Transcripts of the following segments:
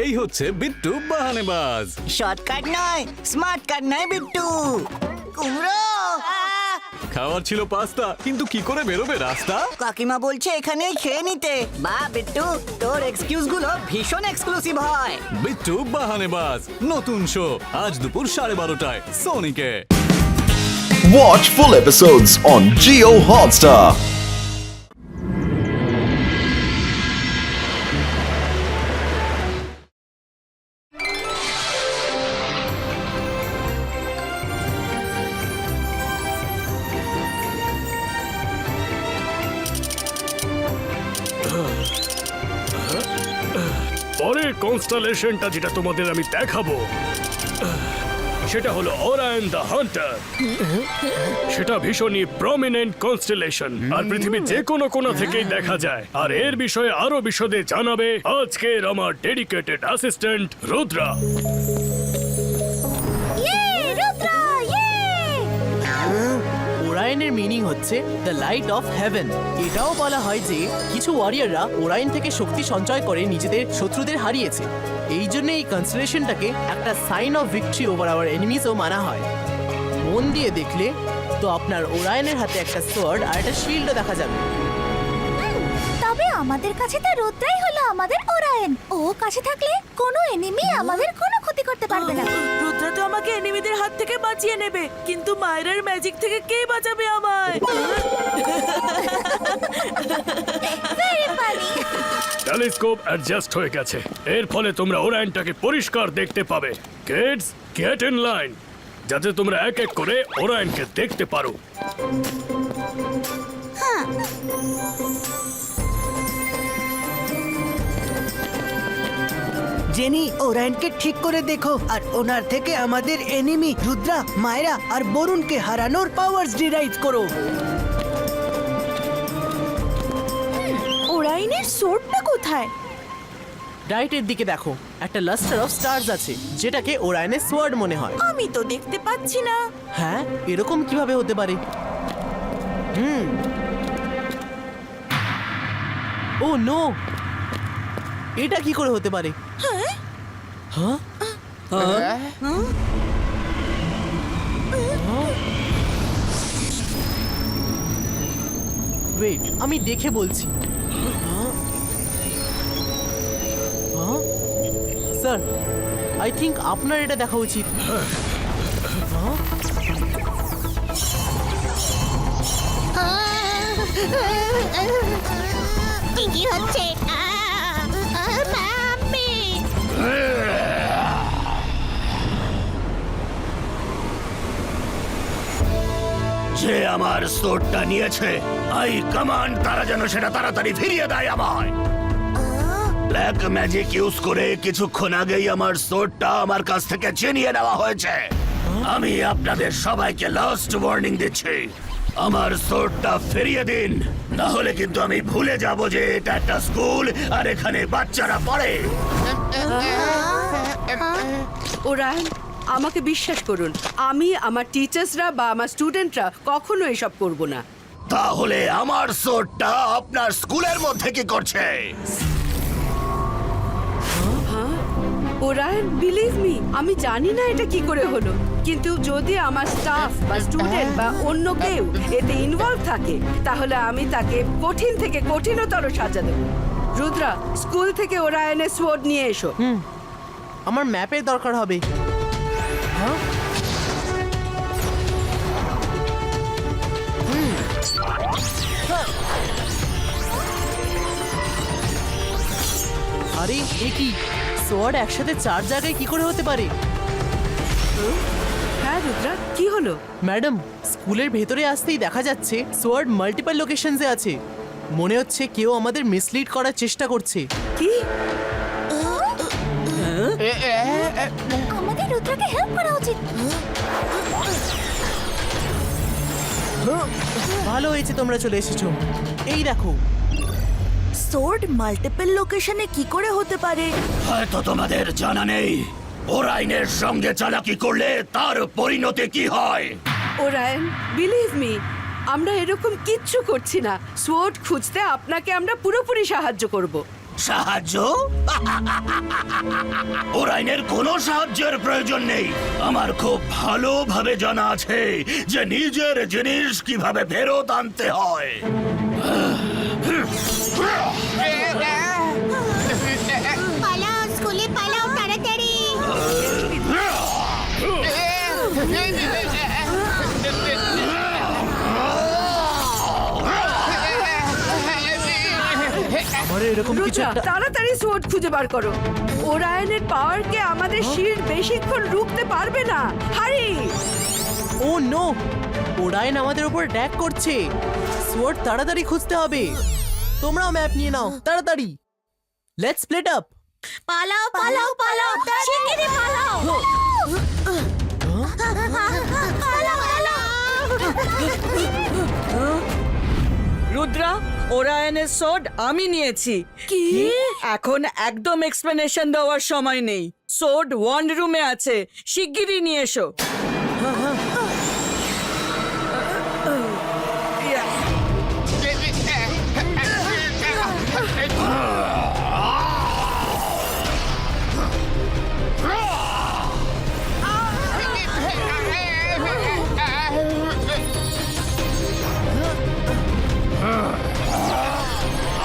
এই হচ্ছে বিট্টু বাহানেবাজ। শর্টকাট নয়, স্মার্ট কাট নয় বিট্টু। কুমড়ো খাওয়ার ছিল পাস্তা, কিন্তু কি করে বেরোবে রাস্তা? কাকিমা বলছে এখানেই খেয়ে নিতে। বা বিট্টু, তোর এক্সকিউজ গুলো ভীষণ এক্সক্লুসিভ হয়। বিট্টু বাহানেবাজ নতুন শো আজ দুপুর 12:30টায় সোনিকে। Watch full episodes on Jio Hotstar. পরের কনস্টেলেশনটা যেটা তোমাদের আমি দেখাবো সেটা হলো ওরায়ন দ্য হান্টার। সেটা ভীষণই প্রমিনেন্ট কনস্টেলেশন, আর পৃথিবীর যে কোনো কোণা থেকেই দেখা যায়। আর এর বিষয়ে আরো বিশদে জানাবে আজকের আমার ডেডিকেটেড অ্যাসিস্ট্যান্ট রুদ্রা। ওরায়নের মিনিং হচ্ছে দ্য লাইট অফ হেভেন। এটাও বলা হয় যে কিছু ওয়ারিয়াররা ওরায়ন থেকে শক্তি সঞ্চয় করে নিজেদের শত্রুদের হারিয়েছে। এই জন্য এই কনস্টেলেশনটাকে একটা sign of victory over our এনিমিজও মানা হয়। মন দিয়ে দেখলে তো আপনার ওরায়নের হাতে একটা সোয়ার্ড আর একটা শিল্ডও দেখা যাবে। তবে আমাদের কাছে তো রুদ্রাই হলো আমাদের ওরায়ন। ও কাছে থাকলে কোনো এনিমি আমাদের কোনো ক্ষতি করতে পারবে না। রুদ্রা তো আমাকে এনিমিদের হাত থেকে বাঁচিয়ে নেবে, কিন্তু মায়ের ম্যাজিক থেকে কে বাঁচাবে আমায়? Very funny. টেলিস্কোপ অ্যাডজাস্ট হয়ে গেছে, এর ফলে তোমরা ওরায়নটাকে পরিষ্কার দেখতে পাবে। কিডস, গেট ইন লাইন, যাতে তোমরা এক এক করে ওরায়নকে দেখতে পারো। জেনি, ওরায়নকে ঠিক করে দেখো আর ওনার থেকে আমাদের এনিমি রুদ্রা, মায়রা আর বরুণকে হারানোর পাওয়ার্স ডিরাইভ করো। ওরাইনের সোর্ডটা কোথায়? রাইটের দিকে দেখো, একটা লাস্টার অফ স্টারস আছে, যেটাকে ওরায়নের সোয়ার্ড মনে হয়। আমি তো দেখতে পাচ্ছি না। হ্যাঁ, এরকম কিভাবে হতে পারে? ও নো, এটা কি করে হতে পারে? হ্যাঁ? ওয়েট, আমি দেখে বলছি। স্যার, আই থিঙ্ক আপনার এটা দেখা উচিত। কি হচ্ছে? মাম্মি! যে আমার সোর্ডটা নিয়েছে, আই কমান্ড তারা যেন সেটা তাড়াতাড়ি ফিরিয়ে দেয় আমায়। ব্ল্যাক ম্যাজিক ইউজ করে কিছুক্ষণ আগেই আমার সোর্ডটা আমার কাছ থেকে ছিনিয়ে নেওয়া হয়েছে। আমি আপনাদের সবাইকে লাস্ট ওয়ার্নিং দিচ্ছি, আমার সোর্ডটা ফিরিয়ে দিন, না হলে কিন্তু আমি ভুলে যাব যে এটা একটা স্কুল আর এখানে বাচ্চারা পড়ে। ওরায়ন, আমাকে বিশ্বাস করুন, আমি আমার টিচার্সরা বা আমার স্টুডেন্টরা কখনো এসব করব না। তাহলে আমার সোর্ডটা আপনার স্কুলের মধ্যে কি করছে? ওরায়ন, বিলিভ মি, আমি জানি না এটা কি করে হলো, কিন্তু যদি আমার স্টাফ বা স্টুডেন্ট বা অন্য কেউ এতে ইনভলভ থাকে, তাহলে আমি তাকে কঠিন থেকে কঠিনতর সাজা দেব। রুদ্রা, স্কুল থেকে ওরায়নের সোর্ড নিয়ে এসো। আমার ম্যাপের দরকার হবে। আরে এ কি, সোয়ার্ড একসাথে 4 জায়গায় কি করে হতে পারে? হ্যাঁ রুদ্রা, কি হলো? ম্যাডাম, স্কুলের ভেতরে আসতেই দেখা যাচ্ছে সোয়ার্ড মাল্টিপল লোকেশনসে আছে। মনে হচ্ছে কেউ আমাদের মিসলিড করার চেষ্টা করছে। কি? আমাদের রুদ্রাকে হেল্প করা উচিত। ভালো হয়েছে তোমরা চলে এসেছো। এই দেখো, সোর্ড মাল্টিপল লোকেশনে কি করে হতে পারে? হয়তো তোমাদের জানা নেই ওরাইনের সঙ্গে চালাকি করলে তার পরিণতি কি হয়। ওরায়ন, বিলিভ মি, আমরা এরকম কিচ্ছু করছি না। সোর্ড খুঁজতে আপনাকে আমরা পুরোপুরি সাহায্য করব। সাহায্য? ওরাইনের কোনো সাহায্যের প্রয়োজন নেই। আমার খুব ভালোভাবে জানা আছে যে নিজের জিনিস কিভাবে ফেরত আনতে হয়। পালাও স্কুলে পালাও তাড়াতাড়ি। আমার এরকম কিছু রুদ্রা, একটা তাড়াতাড়ি সোর্ড খুঁজে বার করো। ওরায়নের পাওয়ারকে আমাদের শিল্ড বেশিক্ষণ রুখতে পারবে না। হারি! ও নো, ওরাইন আমাদের উপর অ্যাটাক করছে। সোয়ার্ড তাড়াতাড়ি খুঁজতে হবে। তোমরাও ম্যাপ নিয়ে নাও তাড়াতাড়ি। Let's split up. পালাও পালাও পালাও শিগগিরই পালাও। পালাও পালাও। রুদ্রা, ওরায়নের সোড আমি নিয়েছি। কি? এখন একদম এক্সপ্লেনেশন দেওয়ার সময় নেই। সোড ওয়ান্ড রুমে আছে, শিগগিরই নিয়ে এসো।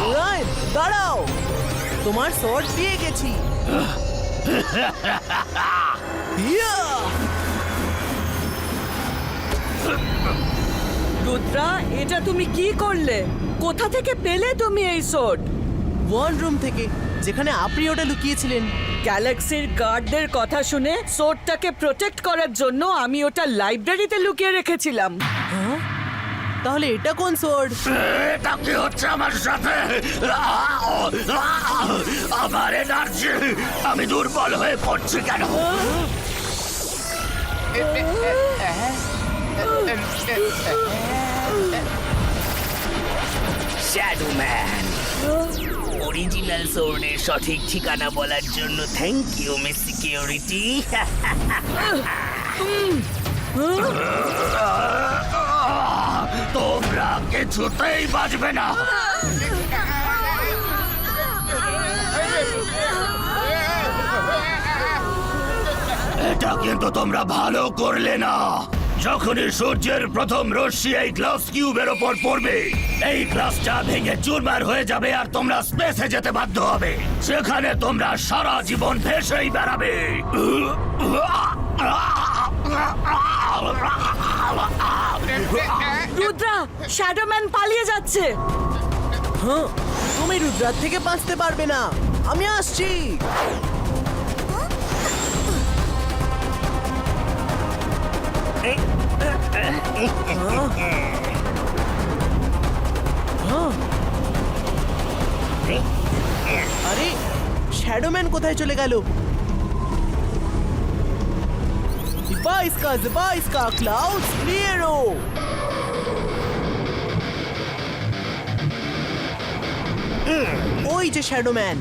ওরাইন দাঁড়াও, তোমার সোয়ার্ড পেয়ে গেছি। ইয়া! রুদ্রা, এটা তুমি কি করলে? কোথা থেকে পেলে তুমি এই সোড? ওয়ান রুম থেকে, যেখানে আপনি ওটা লুকিয়েছিলেন। গ্যালাক্সির গার্ডদের কথা শুনে সোডটাকে প্রোটেক্ট করার জন্য আমি ওটা লাইব্রেরিতে লুকিয়ে রেখেছিলাম। তাহলে এটা কোন সোয়ার্ড? এটা কি হচ্ছে আমার সাথে? আমার এনার্জি, আমি দুর্বল হয়ে পড়ছি কেন? শ্যাডো ম্যান, অরিজিনাল সোর্ডের সঠিক ঠিকানা বলার জন্য থ্যাংক ইউ মিস সিকিউরিটি। তোমরা কিছুতেই বাঁচবে না। এটা কিন্তু তোমরা ভালো করলে না। যখনই সূর্যের প্রথম রশ্মি এই গ্লাস কিউবের ওপর পড়বে, এই গ্লাসটা ভেঙে চুরমার হয়ে যাবে আর তোমরা স্পেসে যেতে বাধ্য হবে। সেখানে তোমরা সারা জীবন ভেসেই বেড়াবে। রুদ্রা, শ্যাডোম্যান পালিয়ে যাচ্ছে। হ্যাঁ, তুমি রুদ্রার থেকে বাঁচতে পারবে না। আমি আসছি। আরে, শ্যাডোম্যান কোথায় চলে গেল? জিবা ক্লাউডস ক্লিয়ারো। ওই যে শ্যাডোম্যান।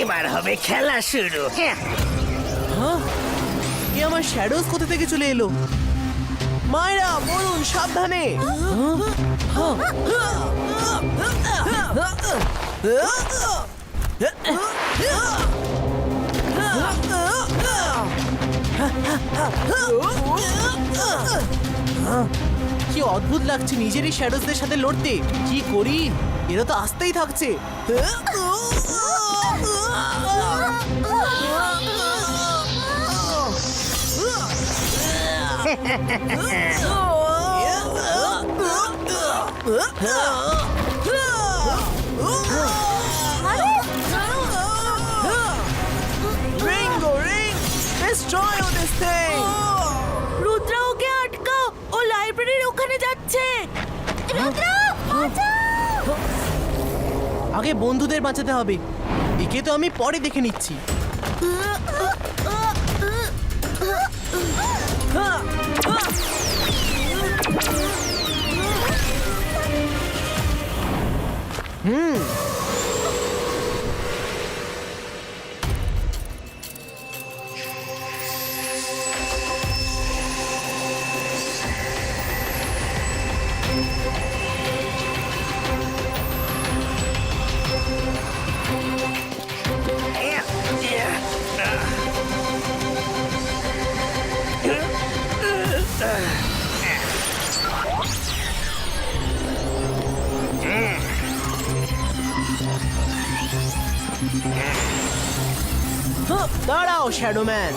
এবার হবে খেলা শুরু। এ আমার শ্যাডোজ কোথা থেকে চলে এলো? মায়েরা, বলুন সাবধানে। কি অদ্ভুত লাগছে নিজেরই শ্যাডোজদের সাথে লড়তে। কি করি, এরা তো আসতেই থাকছে। Ringo, ring! Destroy this thing! Rudra, ওকে আটকাও, ও লাইব্রেরির ওখানে যাচ্ছে। আগে বন্ধুদের বাঁচাতে হবে। একে তো আমি পরে দেখে নিচ্ছি। দাঁড়াও শ্যাডোম্যান।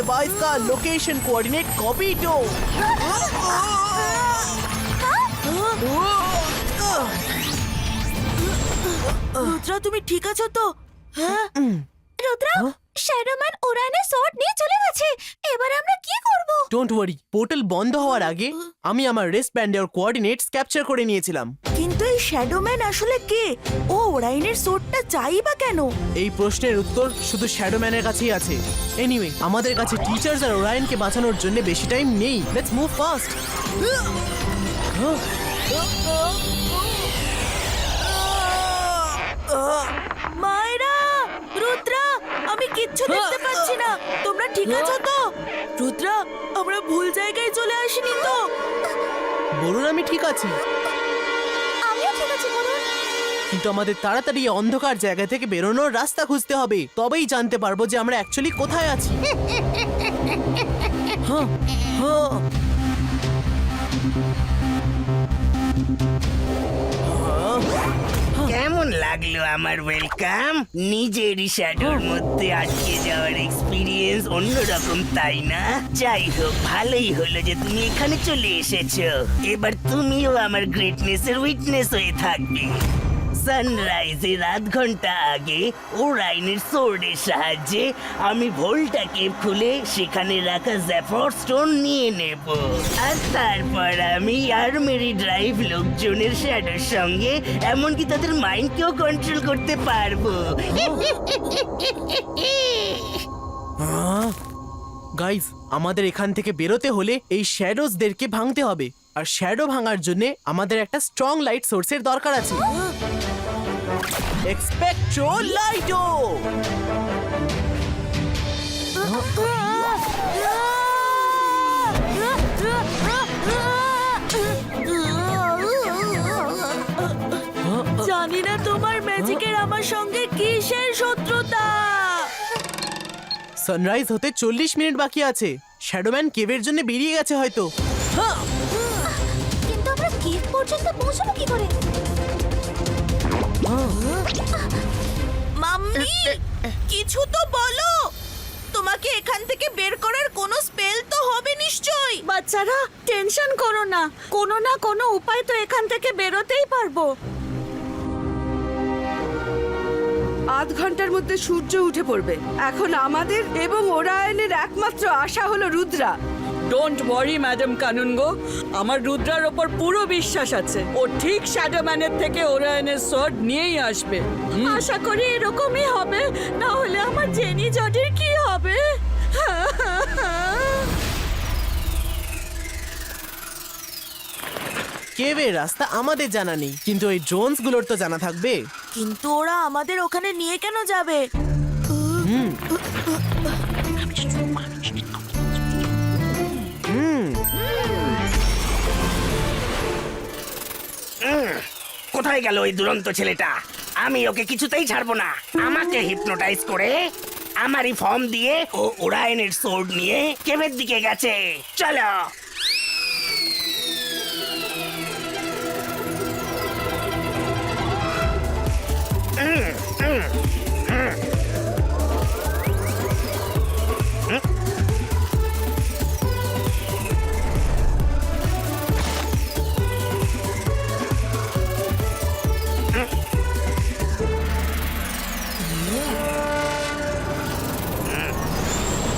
बाइस का लोकेशन कोऑर्डिनेट कॉपी टू। রুদ্রা তুমি ঠিক আছো তো? হ্যাঁ রুদ্রা, শ্যাডোম্যান ওরাইনের সোর্ড নিয়ে চলে গেছে। এবার আমরা কি করব? ডোন্ট ওয়ারি, পোর্টাল বন্ধ হওয়ার আগে আমি আমার রেস্ট ব্যান্ডের কোঅর্ডিনেটস ক্যাপচার করে নিয়েছিলাম। কিন্তু এই শ্যাডোম্যান আসলে কে? ও ওরাইনের সোর্ডটা চাই বা কেন? এই প্রশ্নের উত্তর শুধু শ্যাডোম্যানের কাছেই আছে। এনিওয়ে, আমাদের কাছে টিচার্স আর ওরাইনকে বাঁচানোর জন্য বেশি টাইম নেই। Let's move fast. মায়েরা, রুদ্রা, আমি কিচ্ছু দেখতে পাচ্ছি না। তোমরা ঠিক আছো তো? রুদ্রা, আমরা ভুল জায়গায় চলে আসিনি তো? বলুন আমি ঠিক আছি, আমিও ঠিক আছি বলুন। কিন্তু আমাদের তাড়াতাড়ি এই অন্ধকার জায়গা থেকে বেরোনোর রাস্তা খুঁজতে হবে। তবেই জানতে পারবো যে আমরা অ্যাকচুয়ালি কোথায় আছি। হ্যাঁ, হ্যাঁ। কেমন লাগলো আমার ওয়েলকাম? নিজেরই শ্যাডোর মধ্যে আটকে যাওয়ার এক্সপিরিয়েন্স অন্যরকম, তাই না? যাই হোক, ভালোই হলো যে তুমি এখানে চলে এসেছো। এবার তুমিও আমার গ্রেটনেসের উইটনেস হয়ে থাকবে। সানরাইজের আধ ঘন্টা আগে ওরাইনের সোর্ডের সাহায্যে আমি ভোল্টাকে খুলে সেখানে রাখা জ্যাফর স্টোন নিয়ে নেব, আর তারপর আমি আর্মেরি ড্রাইভ লোকজনের শ্যাডোর সঙ্গে এমনকি তাদের মাইন্ডকেও কন্ট্রোল করতে পারবো। গাইজ, আমাদের এখান থেকে বেরোতে হলে এই শ্যাডোজদেরকে ভাঙতে হবে। আর শ্যাডো ভাঙার জন্য আমাদের একটা স্ট্রং লাইট সোর্সের দরকার আছে। এক্সপেক্ট্রো লাইটো। জানি না তোমার ম্যাজিকের আমার সঙ্গে কিসের শত্রুতা। সানরাইজ হতে 40 মিনিট বাকি আছে। শ্যাডোম্যান কেভের জন্য বেরিয়ে গেছে হয়তো। কিন্তু আমরা কেভ পর্যন্ত পৌঁছাবো কি করে? মাম্মি, কিছু তো বলো। তোমাকে এখান থেকে বের করার কোনো স্পেল তো হবে নিশ্চয়ই। বাচ্চারা, টেনশন করো না, কোনো না কোনো উপায় তো এখান থেকে বেরোতেই পারবো। আধ ঘন্টার মধ্যে সূর্য উঠে পড়বে। এখন আমাদের এবং ওরায়নের একমাত্র আশা হলো Rudra. Don't worry madam kanungo, আমার রুদ্রার ওপর পুরো বিশ্বাস আছে। ও ঠিক শ্যাডোম্যানের থেকে ওরায়নের সোর্ড নিয়েই আসবে। আশা করি এরকমই হবে, না হলে আমার জেনি জডির কি হবে? কেভের রাস্তা আমাদের জানা নেই, কিন্তু ওই ড্রোনস গুলোর তো জানা থাকবে। কিন্তু ওরা আমাদের ওখানে নিয়ে কেন যাবে? কোথায় গেল ওই দুরন্ত ছেলেটা? আমি ওকে কিছুতেই ছাড়বো না। আমাকে হিপনোটাইজ করে আমারই ফর্ম দিয়ে ও ওরায়নের সোর্ড নিয়ে কেভের দিকে গেছে। চলো।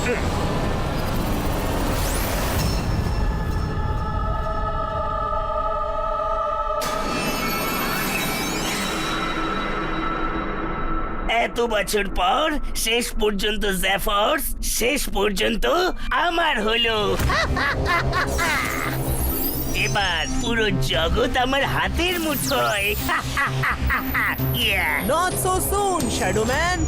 এত বছর পর শেষ পর্যন্ত জেফার্স শেষ পর্যন্ত আমার হলো। এবার পুরো জগৎ আমার হাতের মুঠোয়। Yeah. Not so soon shadow man.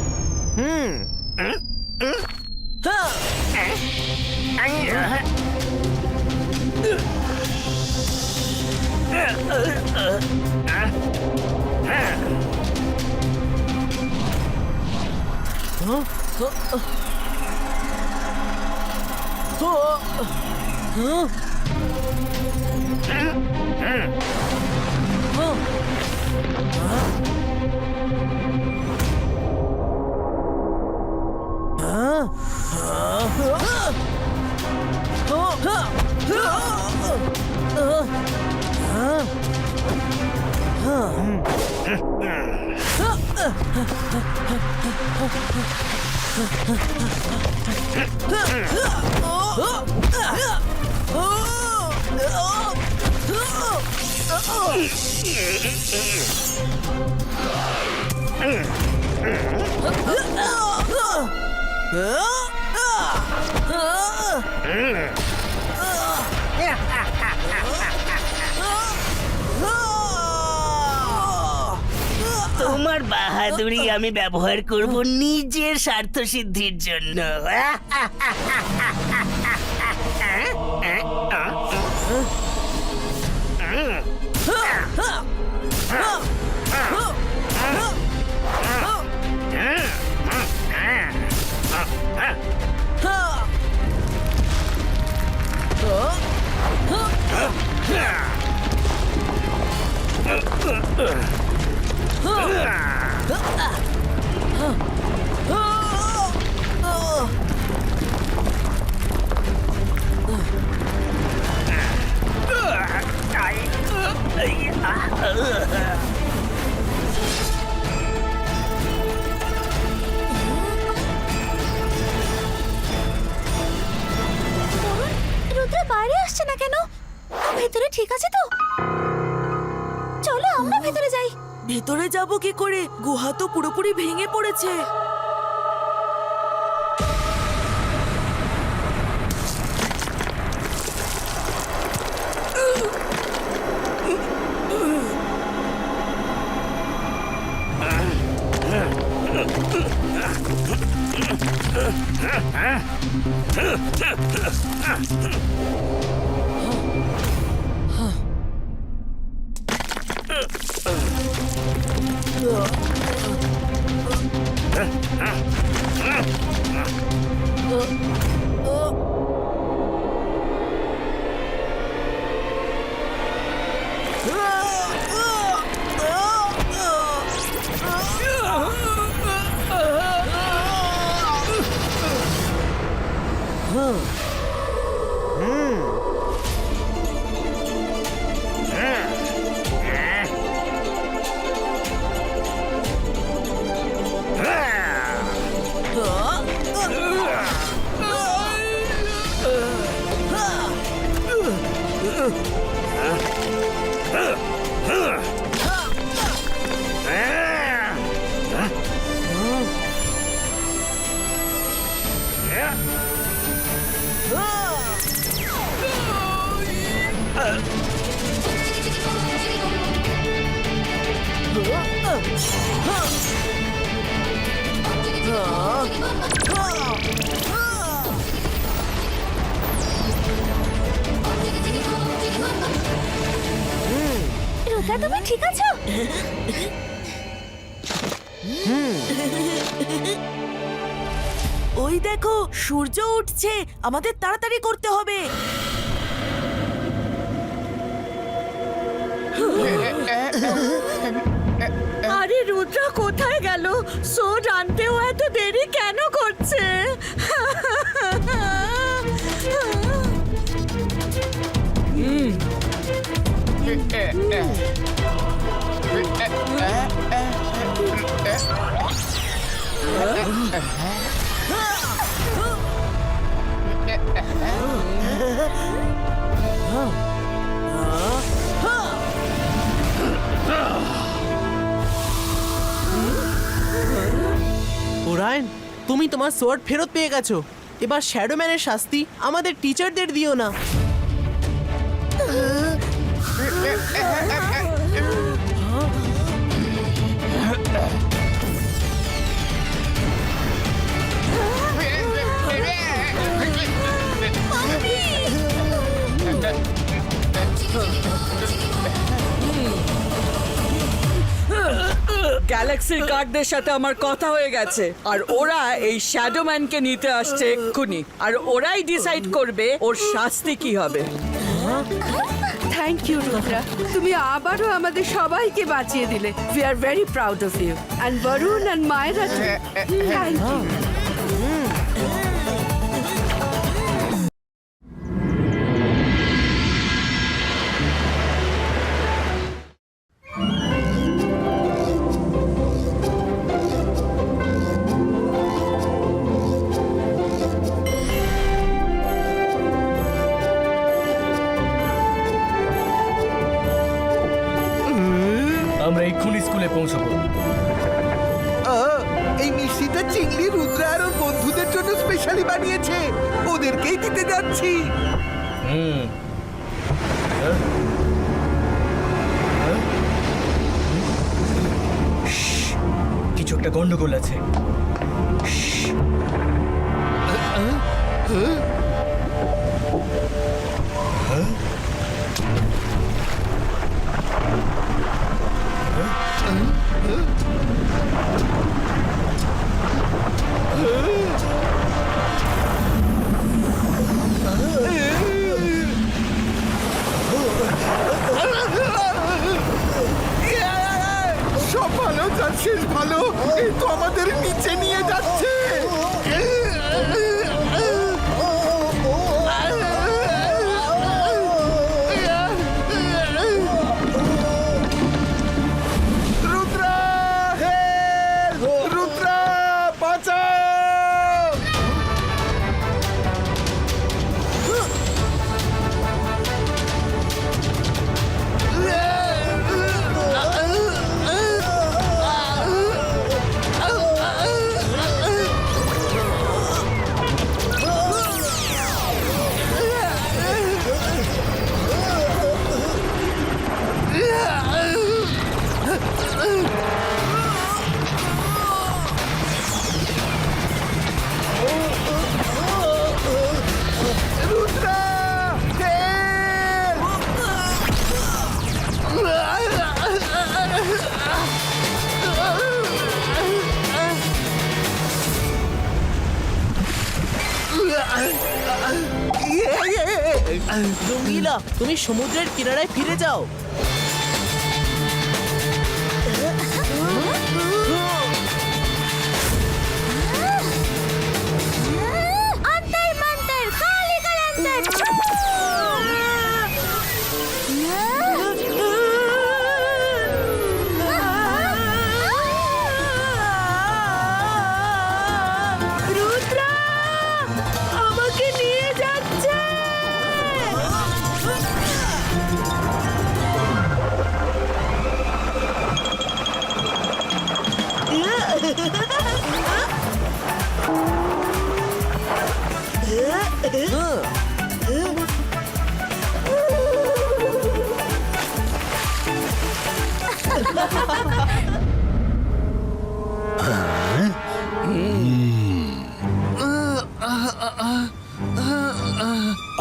তোমার বাহাদুরি আমি ব্যবহার করব নিজের স্বার্থ সিদ্ধির জন্য। রুদ্র বাইরে আসছে না কেন? ভেতরে ঠিক আছে তো? চলো আমরা ভেতরে যাই। ভেতরে যাব কি করে? গুহা তো পুরোপুরি ভেঙে পড়েছে। রুদ্রা তুমি ঠিক আছো? ওই দেখো সূর্য উঠছে, আমাদের তাড়াতাড়ি করতে হবে। আরে রুদ্রা কোথায় গেল? সোড আনতেও এত দেরি কেন করছে? তুমি তোমার সোয়ার্ড ফেরত পেয়ে গেছো। এবার শ্যাডো ম্যানের শাস্তি আমাদের টিচারদের দিও না। গ্যালাক্সির গার্ডদের সাথে আমার কথা হয়ে গেছে, আর ওরা এই শ্যাডো ম্যানকে নিতে আসছে এক্ষুনি, আর ওরাই ডিসাইড করবে ওর শাস্তি কি হবে। থ্যাংক ইউ রুদ্রা, তুমি আবারও আমাদের সবাইকে বাঁচিয়ে দিলে। We are very proud of you and Barun and Mayera thank you. আমরা এক্ষুনি স্কুলে পৌঁছবো। এই মিষ্টিটা চিংড়ি রুদ্রা আর ওর বন্ধুদের জন্য স্পেশালি বানিয়েছে, ওদেরকেই দিতে যাচ্ছি। কিছু একটা গন্ডগোল আছে। সব ভালো, যার শেষ ভালো। এই তো আমাদের নিচে নিয়ে যাচ্ছে। রুদ্রা, হে রুদ্রা, বাঁচাও! রঙ্গিলা, তুমি সমুদ্রের কিনারায় ফিরে যাও। अंतर मंतर काली कलंतर। রুদ্রা আমাকে নিয়ে যাচ্ছে।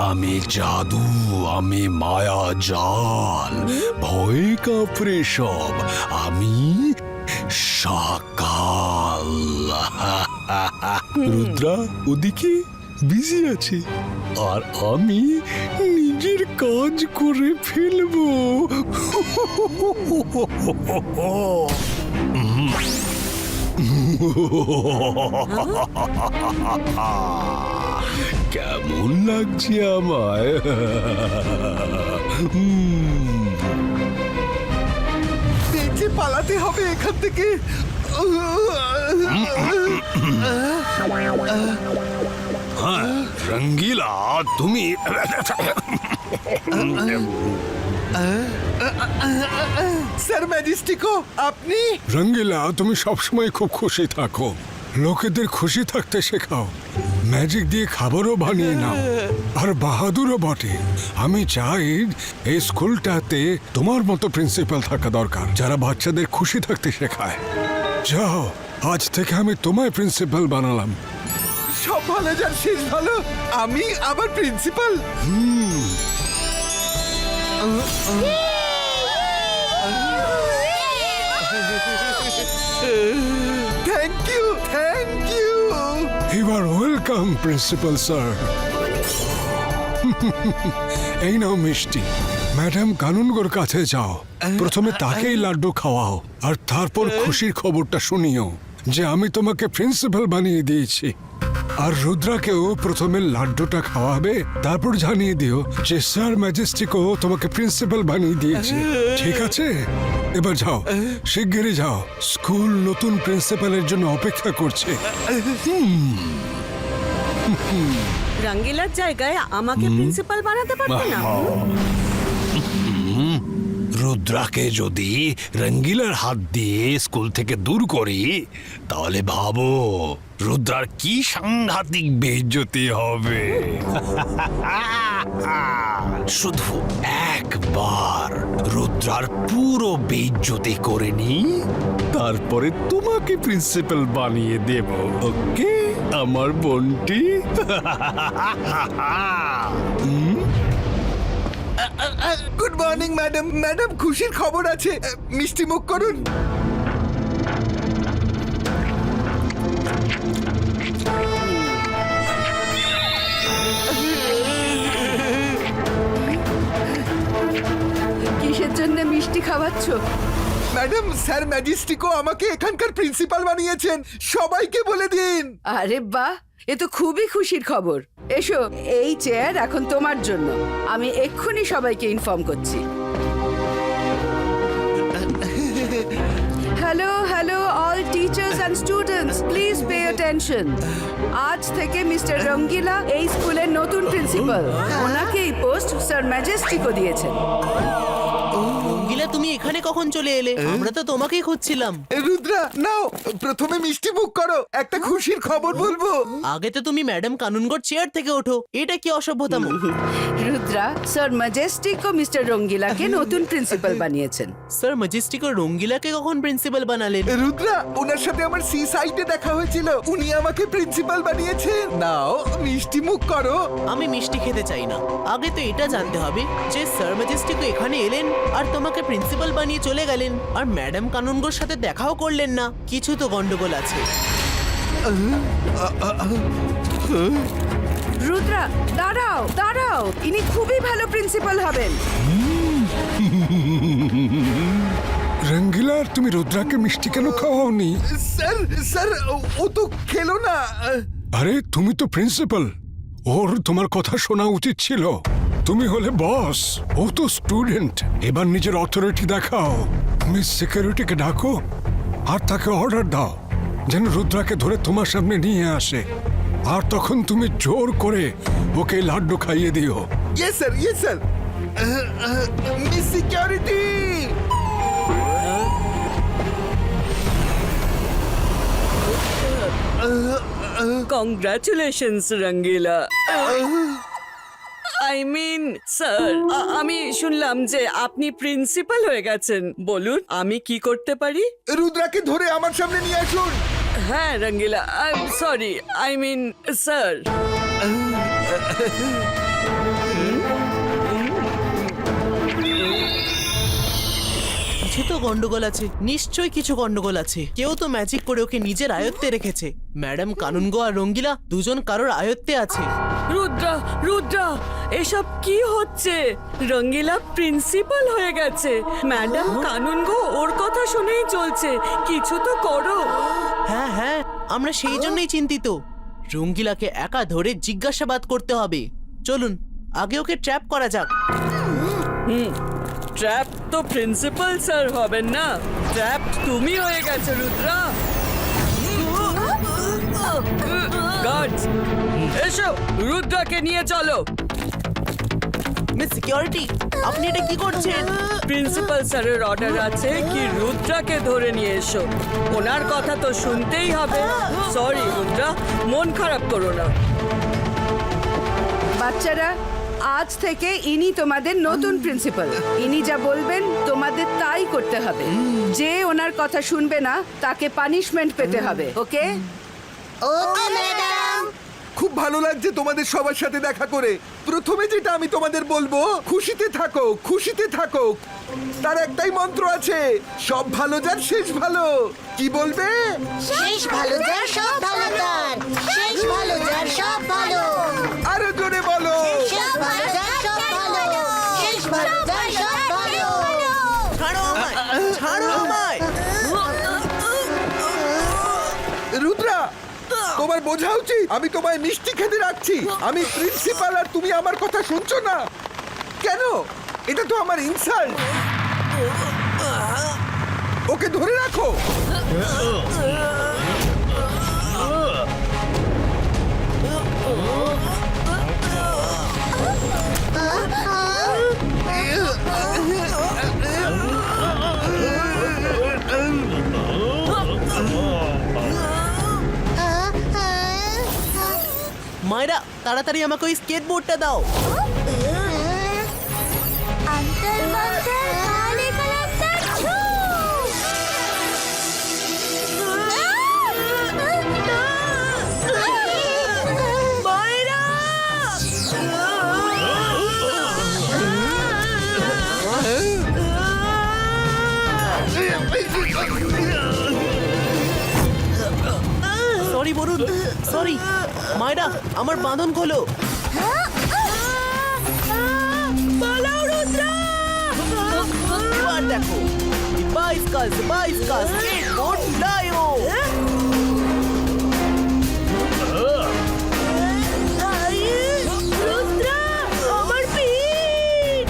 আমি জাদু, আমি মায়া জাল, ভয় কাপড়ে সব, আমি সকাল। রুদ্রা ওদিকে বিজি আছে, আর আমি নিজের কাজ করে ফেলবো। কেমন লাগছে আমায়? বেঁচে পালাতে হবে এখান থেকে। হ্যাঁ, রঙ্গিলা তুমি স্যার ম্যাজিস্টিকো, আপনি? রঙ্গিলা তুমি সবসময় খুব খুশি থাকো। লোকেদের খুশি থাকতে শেখাও, ম্যাজিক দিয়ে খাবারও বানিয়ে নাও, আর বাহাদুরও বটে। আমি চাই এই স্কুলটাতে তোমার মতো প্রিন্সিপাল থাকা দরকার, যারা বাচ্চাদের খুশি থাকতে শেখায়। যাও, আজ থেকে আমি তোমায় প্রিন্সিপাল বানালাম। সব ভালো যার শেষ ভালো। আমি আবার principal. Thank you, thank you. You are welcome, Principal Sir. এই নাও মিষ্টি। ম্যাডাম কানুনগোর কাছে যাও, প্রথমে তাকেই লাড্ডু খাওয়াও, আর তারপর খুশির খবরটা শুনিও যে আমি তোমাকে প্রিন্সিপাল বানিয়ে দিয়েছি। আর রুদ্রাকেও প্রথমে লাড্ডুটা খাওয়াবে, তারপর জানিয়ে দিও যে স্যার ম্যাজেস্টিকও তোমাকে প্রিন্সিপাল বানিয়ে দিয়েছে। ঠিক আছে? এবার যাও, শিগগিরই যাও, স্কুল নতুন প্রিন্সিপালের জন্য অপেক্ষা করছে। রঙ্গিলার জায়গায় আমাকে প্রিন্সিপাল বানাতে পারবে না? রুদ্রাকে যদি রঙ্গিলার হাত দিয়ে স্কুল থেকে দূর করি, তাহলে ভাবো রুদ্রার কি সাংঘাতিক বেইজ্জতি হবে। শুধু একবার রুদ্রার পুরো বেইজ্জতি করে নি, তারপরে তোমাকে প্রিন্সিপাল বানিয়ে দেব। ওকে আমার বোনটি? Good morning madam. ম্যাডাম, খুশির খবর আছে, মিষ্টি মুখ করুন। কিসের জন্য মিষ্টি খাওয়াচ্ছ? ম্যাডাম, স্যার ম্যাজিস্টিকও আমাকে এখানকার প্রিন্সিপাল বানিয়েছেন, সবাইকে বলে দিন। আরে বাহ, এ তো খুবই খুশির খবর। এসো, এই চেয়ার এখন তোমার জন্য। আমি এক্ষুনি সবাইকে ইনফর্ম করছি। Hello hello all teachers and students, please pay attention. আজ থেকে মিস্টার রঙ্গিলা এই স্কুলের নতুন প্রিন্সিপাল। ওনাকে এই পোস্ট স্যার ম্যাজেস্টিকও দিয়েছেন। রঙ্গিলা, তুমি এখানে কখন চলে এলে? আমরা তো তোমাকেই খুঁজছিলাম। রুদ্রা, নাও, প্রথমে মিষ্টি মুখ করো, একটা খুশির খবর বলবো। আগে তো তুমি ম্যাডাম কানুনগোর চেয়ার থেকে ওঠো, এটা কি অসভ্যতাম? রুদ্রা, স্যার ম্যাজেস্টিক ও মিস্টার রঙ্গিলাকে নতুন প্রিন্সিপাল বানিয়েছেন। স্যার ম্যাজেস্টিক ও রঙ্গিলাকে কখন প্রিন্সিপাল বানালেন? রুদ্রা, ওনার সাথে আমার সি সাইডে দেখা হয়েছিল, উনি আমাকে প্রিন্সিপাল বানিয়েছেন। নাও, মিষ্টি মুখ করো। আমি মিষ্টি খেতে চাই না। আগে তো এটা জানতে হবে যে স্যার ম্যাজেস্টিক এখানে এলেন আর তোমাকে প্রিন্সিপাল বানিয়ে চলে গেলেন, আর ম্যাডাম কানুনগোর সাথে দেখাও করলেন না। কিছু তো গন্ডগোল আছে। রুদ্রা, দাঁড়াও দাঁড়াও, ইনি খুবই ভালো প্রিন্সিপাল হবেন। রঙ্গিলা, তুমি রুদ্রাকে মিষ্টি কেন খাওয়াওনি? স্যার, স্যার, ও তো খেলো না। আরে তুমি তো প্রিন্সিপাল, ওর তোমার কথা শোনা উচিত ছিল। তুমি হলে বস, ও তো স্টুডেন্ট। এবার নিজের অথরিটি দেখাও। মিস সিকিউরিটিকে ডাকো আর তাকে অর্ডার দাও যেন রুদ্রাকে ধরে তোমার সামনে নিয়ে আসে, আর তখন তুমি জোর করে ওকে লাড্ডু খাইয়ে দিও। Yes sir, yes sir. Miss security, congratulations Rangila. I mean sir, আমি শুনলাম যে আপনি প্রিন্সিপাল হয়ে গেছেন। বলুন আমি কি করতে পারি? রুদ্রাকে ধরে আমার সামনে নিয়ে আসুন। হ্যাঁ Rangila, I am sorry, I mean sir. কিছু তো গন্ডগোল আছে, নিশ্চয়ই কিছু গন্ডগোল আছে। কেউ তো ম্যাজিক করে ওকে নিজের আয়ত্তে রেখেছে। ম্যাডাম কানুনগো আর রঙ্গিলা দুজন কারোর আয়ত্তে আছে। রুদ্রা, রুদ্রা, এসব কি হচ্ছে? রঙ্গিলা প্রিন্সিপাল হয়ে গেছে, ম্যাডাম কানুনগো ওর কথা শুনেই চলছে। কিছু তো করো। হ্যাঁ হ্যাঁ, আমরা সেই জন্যই চিন্তিত। রঙ্গিলাকে একা ধরে জিজ্ঞাসাবাদ করতে হবে। চলুন আগে ওকে ট্র্যাপ করা যাক। ট্র্যাপ তো প্রিন্সিপাল স্যার হবেন না, ট্র্যাপ তুমি হয়ে গেছো রুদ্রা। গার্ডস, এসো, রুদ্রাকে নিয়ে চলো। মিস সিকিউরিটি, আপনি এটা কি করছেন? প্রিন্সিপাল স্যারের অর্ডার আছে কি রুদ্রাকে ধরে নিয়ে এসো। ওনার কথা তো শুনতেই হবে। সরি রুদ্রা, মন খারাপ করো না। বাচ্চারা, আজ থেকে ইনি তোমাদের নতুন প্রিন্সিপাল। ইনি যা বলবেন তোমাদের তাই করতে হবে। যে ওনার কথা শুনবে না তাকে পানিশমেন্ট পেতে হবে, ওকে? Okay madam. খুব ভালো লাগছে তোমাদের সবার সাথে দেখা করে। প্রথমে যেটা আমি তোমাদের বলবো, খুশিতে থাকো, খুশিতে থাকো। তার একটাই মন্ত্র আছে, সব ভালো যার শেষ ভালো। কি বলবে? শেষ ভালো যার সব ভালো তার, শেষ ভালো যার সব ভালো, আরো জোরে বলো। শেষ ভালো যার সব ভালো, শেষ ভালো যার সব ভালো। ছাড়ো আমায়, ছাড়ো আমায়। রুদ্রা, তোমার বোঝা উচিত আমি তোমায় মিষ্টি খেতে রাখছি। আমি প্রিন্সিপাল আর তুমি আমার কথা শুনছো না কেন? এটা তো আমার ইনসাল্ট। ওকে ধরে রাখো। মায়েরা, তাড়াতাড়ি আমাকে ওই স্কেটবোর্ডটা দাও। अंतर मंतर काले कलंदर छू। মায়েরা! Sorry Barun, sorry. মায়েরা, আমার বাঁধন খোলো। পালাও রুদ্রা! এবার দেখো, বাইস্কা স্কেটবোর্ড লায়ো। রুদ্রা, আমার পিঠ!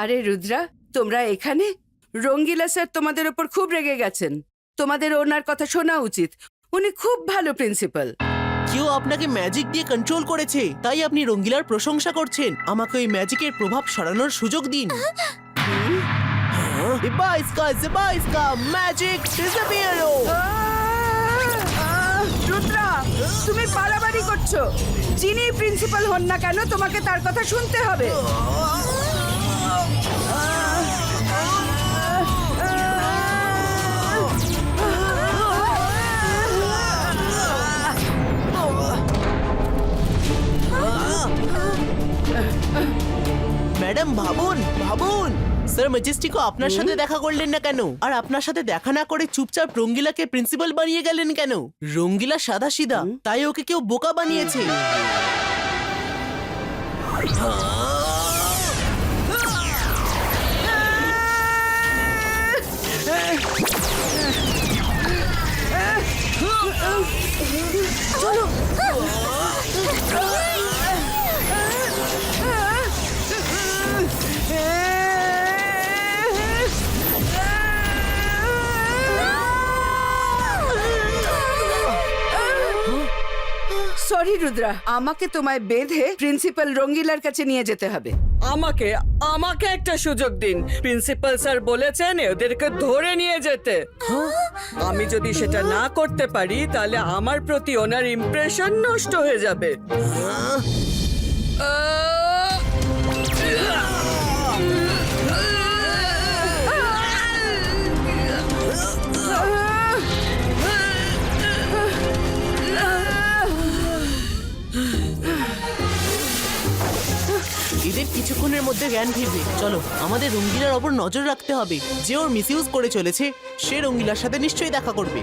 আরে রুদ্রা, তোমরা এখানে? রঙ্গিলা স্যার তোমাদের ওপর খুব রেগে গেছেন। তোমাদের ওনার কথা শোনা উচিত। উনি খুব ভালো প্রিন্সিপাল। কেউ আপনাকে ম্যাজিক দিয়ে কন্ট্রোল করেছে, তাই আপনি রঙ্গিলার প্রশংসা করছেন। আমাকে ওই ম্যাজিকের প্রভাব সরানোর সুযোগ দিন। বাইস্কা ম্যাজিক ডিসঅ্যাপিয়ারো। রুদ্রা, তুমি পারাবারি করছো। যিনি প্রিন্সিপাল হন না কেন, তোমাকে তার কথা শুনতে হবে। ম্যাডাম ভাবুন, স্যার ম্যাজেস্টিকো আপনার সাথে দেখা করলেন না কেন? আর আপনার সাথে দেখা না করে চুপচাপ রঙ্গিলাকে প্রিন্সিপাল বানিয়ে গেলেন কেন? রঙ্গিলা সাদাসিধা, তাই ওকে কেউ বোকা বানিয়েছে। চলো। সরি রুদ্রা, আমাকে তোমায় বেঁধে প্রিন্সিপাল রঙ্গিলার কাছে নিয়ে যেতে হবে। আমাকে একটা সুযোগ দিন। প্রিন্সিপাল স্যার বলেছেন ওদেরকে ধরে নিয়ে যেতে। আমি যদি সেটা না করতে পারি তাহলে আমার প্রতি ওনার ইমপ্রেশন নষ্ট হয়ে যাবে। এদের কিছুক্ষণের মধ্যে জ্ঞান ফিরবে। চলো, আমাদের রঙ্গিলার ওপর নজর রাখতে হবে। যে ওর মিসইউজ করে চলেছে, সে রঙ্গিলার সাথে নিশ্চয়ই দেখা করবে।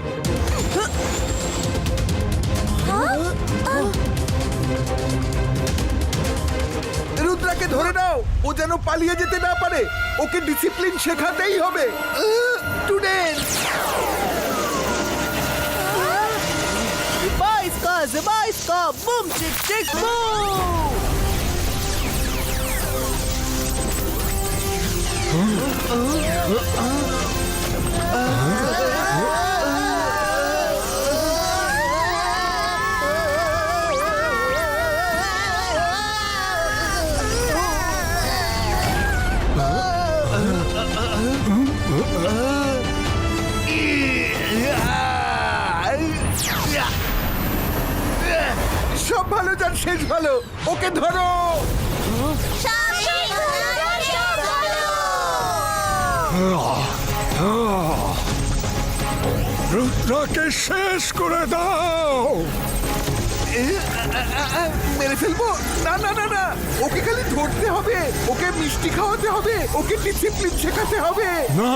রুদ্রাকে ধরে নাও, ও যেন পালিয়ে যেতে না পারে। ওকে ডিসিপ্লিন শেখাতেই হবে। স্টুডেন্ট, বাইস্কা বুম চিক চিক বুম। যার শেষ ভালো। ওকে ধরো। রুদ্রাকে শেষ করে দাও। মেরে ফেলবো? না না না না, ওকে খালি ধরতে হবে, ওকে মিষ্টি খাওয়াতে হবে, ওকে ডিসিপ্লিন শেখাতে হবে। না,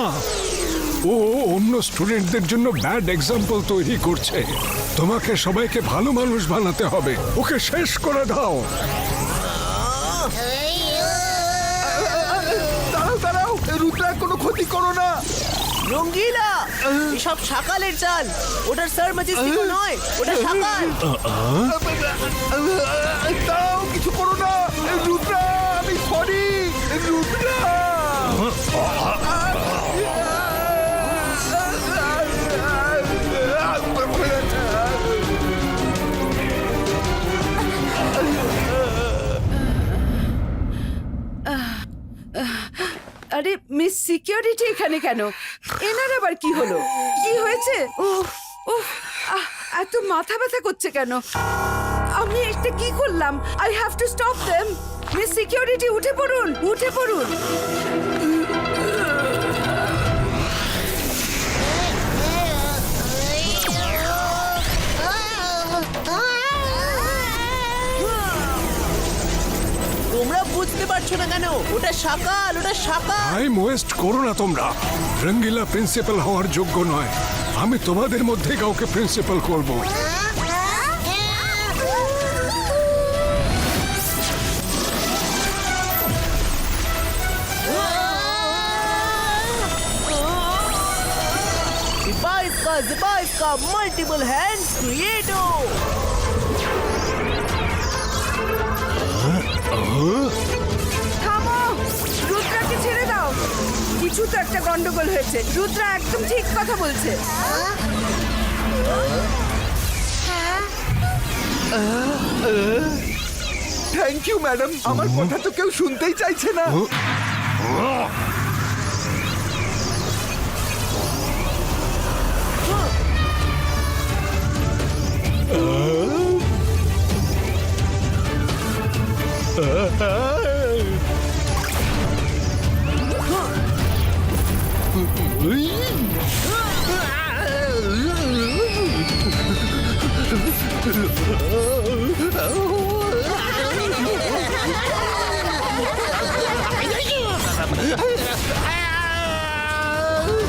ও অন্য স্টুডেন্টদের জন্য ব্যাড এক্সাম্পল তৈরি করছে। তোমাকে সবাইকে ভালো মানুষ বানাতে হবে। ওকে শেষ করে দাও। দাঁড়াও দাঁড়াও, রুদ্রার কোনো ক্ষতি করো না। রঙ্গিলা, এসব শাকালের চাল। ওটার স্যার ম্যাজেস্টিক নয়, ওটা শাকাল। দাঁড়াও, কিছু করো না। রুদ্রা, আমি সরি। রুদ্রা, আরে মিস সিকিউরিটি এখানে কেন? এনার আবার কি হলো? কি হয়েছে? উফ উফ, এত মাথা ব্যথা করছে কেন? আমি এটা কি করলাম? I have to stop them. Miss security, উঠে পড়ুন, উঠে পড়ুন। তোমরা বুঝতে পারছো না কেন? ওটা শাকাল, ওটা শাকাল। টাইম ওয়েস্ট করো না তোমরা। রঙ্গিলা প্রিন্সিপাল হওয়ার যোগ্য নয়। আমি তোমাদের মধ্যে কাউকে প্রিন্সিপাল করব। जिबा इसका मल्टीपल हैंड्स क्रिएटो। থামো, রুদ্রাকে ছেড়ে দাও। কিছু তো একটা গন্ডগোল হয়েছে। রুদ্রা একদম ঠিক কথা বলছে। Thank you madam. আমার কথা তো কেউ শুনতেই চাইছে না।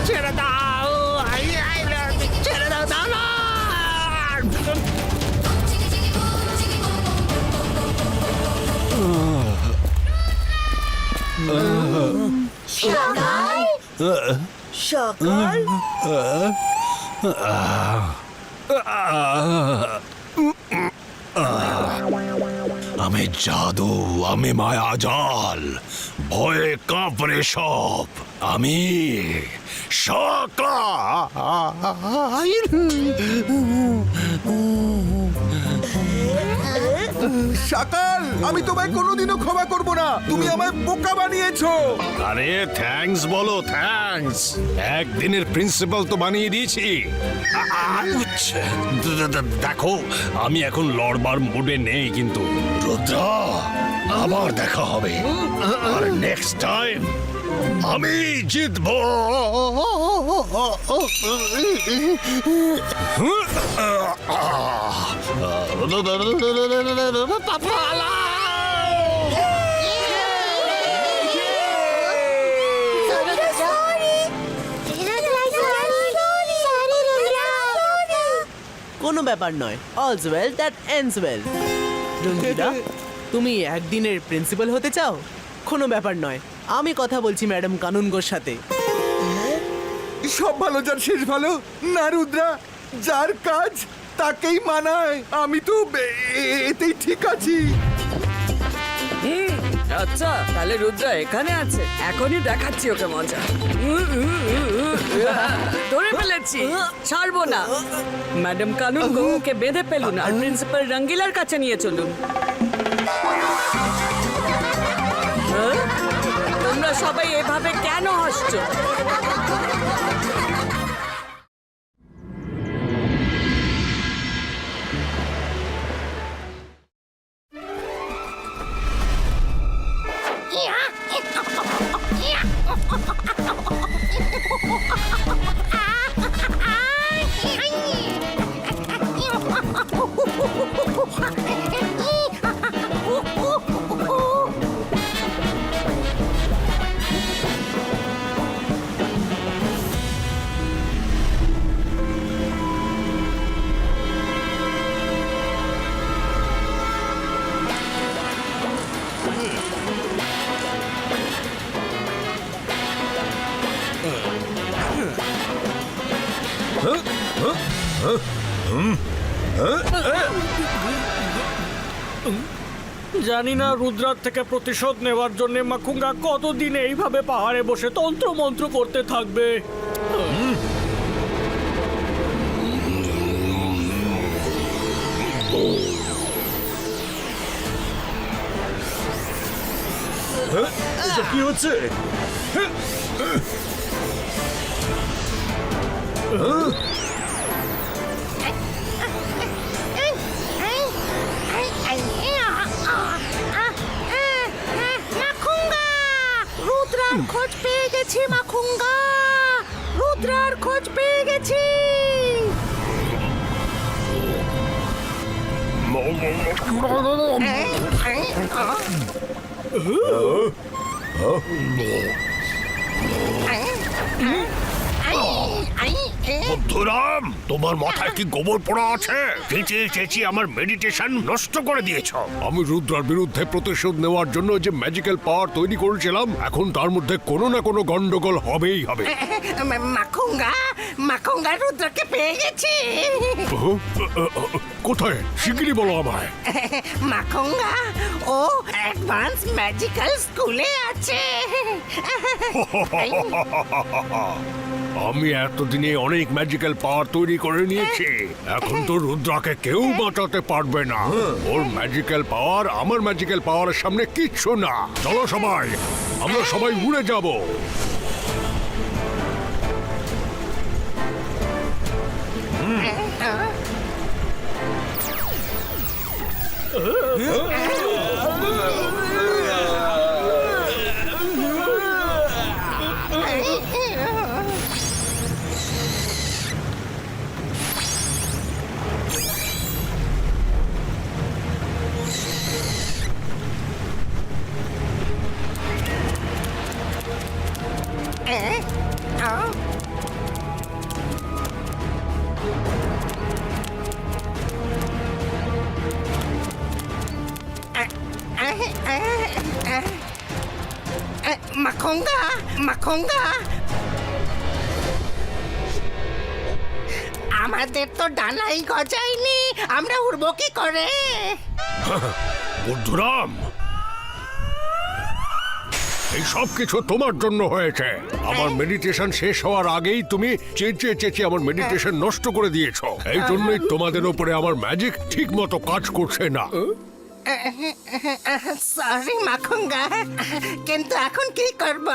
ছেড়ে দাও, ছেড়ে দাও, দাও না। সকাল আমি জাদু, আমি মায়াজাল, ভয়ে কাঁপড়ে সব। আমি সকাল, আমি তোমায় কোনোদিনও ক্ষমা করব না। তুমি আমায় বোকা বানিয়েছো। আরে থ্যাঙ্কস বলো, থ্যাঙ্কস। একদিনের প্রিন্সিপাল তো বানিয়ে দিয়েছি। দেখো, আমি এখন লড়বার মুডে নেই, কিন্তু রুদ্রা, আবার দেখা হবে। আর নেক্সট টাইম আমি জিতবো। কোনো ব্যাপার নয়। All's well that ends well. Rangila, তুমি একদিনের প্রিন্সিপাল হতে চাও? কোনো ব্যাপার নয়, আমি কথা বলছি ম্যাডাম কানুনগোর সাথে। সব ভালো যার শেষ ভালো। না রুদ্রা, যার কাজ তাকেই মানায়। আমি তো এতেই ঠিক আছি। আচ্ছা, তাহলে রুদ্রা এখানে আছে। এখনই দেখাচ্ছি ওকে মজা। ধরে ফেলেছি, ছাড়বো না। ম্যাডাম কানুন ওকে বেঁধে ফেলুন আর প্রিন্সিপাল রঙ্গিলার কাছে নিয়ে চলুন। তোমরা সবাই এভাবে কেন হাসছো? জানি না রুদ্রার থেকে প্রতিশোধ নেওয়ার জন্য মাকুঙ্গা কতদিন এইভাবে পাহাড়ে বসে তন্ত্র মন্ত্র করতে থাকবে। কি হচ্ছে? মাখুঙ্গা, রুদ্রার খোঁজ পেয়ে গেছি মাখুঙ্গা, রুদ্রার খোঁজ পেয়ে গেছি। বুদ্ধুরাম, তোমার মাথায় কি গোবর পোড়া আছে? চেঁচিয়ে চেঁচিয়ে আমার মেডিটেশন নষ্ট করে দিয়েছো। আমি রুদ্রার বিরুদ্ধে প্রতিশোধ নেওয়ার জন্য যে ম্যাজিক্যাল পাওয়ার তৈরি করেছিলাম, এখন তার মধ্যে কোনো না কোনো গন্ডগোল হবেই হবে। মাখুঙ্গা, মাখুঙ্গা রুদ্রকে পেয়ে গেছি। কোথায়? শিগগিরই বলো আমায়। মাখুঙ্গা, ও অ্যাডভান্স ম্যাজিক্যাল স্কুলে আছে। আমি এতদিনে অনেক ম্যাজিক্যাল পাওয়ার তৈরি করে নিয়েছি, এখন তো রুদ্রাকে কেউ বাঁচাতে পারবে না। ওর ম্যাজিক্যাল পাওয়ার আমার ম্যাজিক্যাল পাওয়ারের সামনে কিচ্ছু না। চলো সবাই, আমরা সবাই উড়ে যাব। মাখুঙ্গা, মাখুঙ্গা, আমাদের তো ডানাই গজায়নি, আমরা উড়বো কি করে? বুদ্ধুরাম, এই সব কিছু তোমার জন্য হয়েছে। আমার মেডিটেশন শেষ হওয়ার আগেই তুমি চেঁচিয়ে চেঁচিয়ে আমার মেডিটেশন নষ্ট করে দিয়েছো। এই জন্যই তোমাদের উপরে আমার ম্যাজিক ঠিক মতো কাজ করছে না। সরি মাখুঙ্গা, কিন্তু এখন কি করব?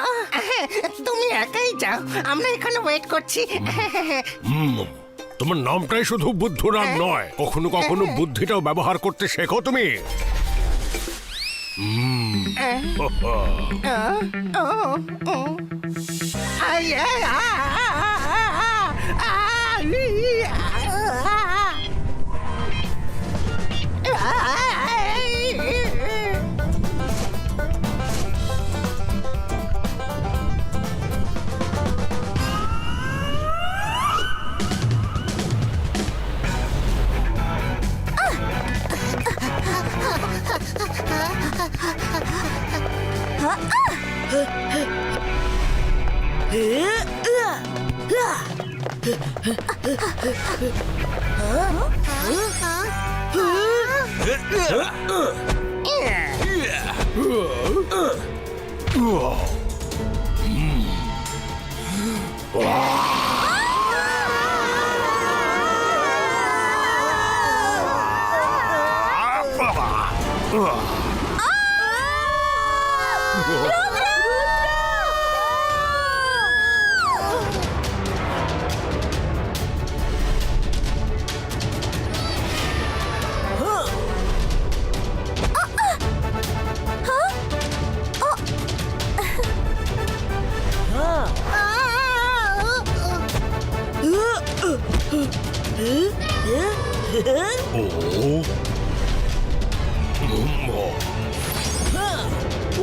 তুমি একাই যাও, আমরা এখানে ওয়েট করছি। তোমার নামটাই শুধু বুদ্ধুরাম নয়, কখনো কখনো বুদ্ধিটাও ব্যবহার করতে শেখো তুমি।